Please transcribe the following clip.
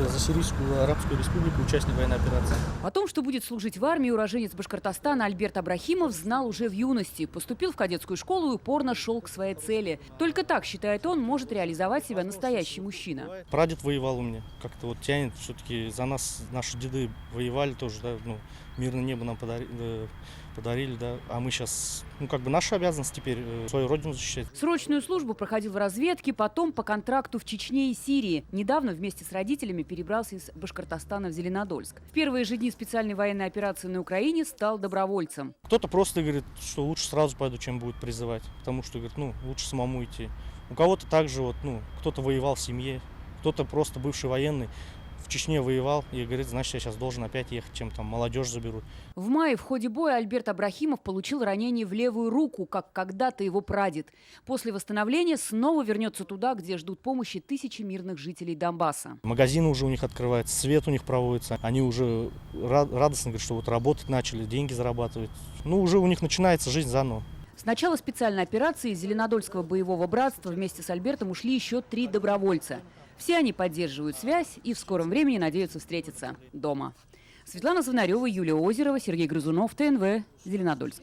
за Сирийскую Арабскую Республику, участник военной операции. О том, что будет служить в армии, уроженец Башкортостана Альберт Абрахимов знал уже в юности. Поступил в кадетскую школу и упорно шел к своей цели. Только так, считает он, может реализовать себя настоящий мужчина. Прадед воевал у меня. Как-то вот тянет, все-таки за нас наши деды воевали тоже, да, ну, мирное небо нам подарили, да. А мы сейчас, ну, как бы наша обязанность теперь свою родину защищать. Срочную службу проходил в разведке, потом по контракту в Чечне и Сирии. Недавно вместе с родителями перебрался из Башкортостана в Зеленодольск. В первые же дни специальной военной операции на Украине стал добровольцем. Кто-то просто говорит, что лучше сразу пойду, чем будет призывать. Потому что, говорит, ну, лучше самому идти. У кого-то также, вот, ну, кто-то воевал в семье, кто-то просто бывший военный. В Чечне воевал и говорит, значит, я сейчас должен опять ехать, чем там молодежь заберут. В мае в ходе боя Альберт Абрахимов получил ранение в левую руку, как когда-то его прадед. После восстановления снова вернется туда, где ждут помощи тысячи мирных жителей Донбасса. Магазины уже у них открываются, свет у них проводится. Они уже радостно говорят, что вот работать начали, деньги зарабатывать. Ну, уже у них начинается жизнь заново. С начала специальной операции из Зеленодольского боевого братства вместе с Альбертом ушли еще 3 добровольца. Все они поддерживают связь и в скором времени надеются встретиться дома. Светлана Звонарева, Юлия Озерова, Сергей Грызунов, ТНВ, Зеленодольск.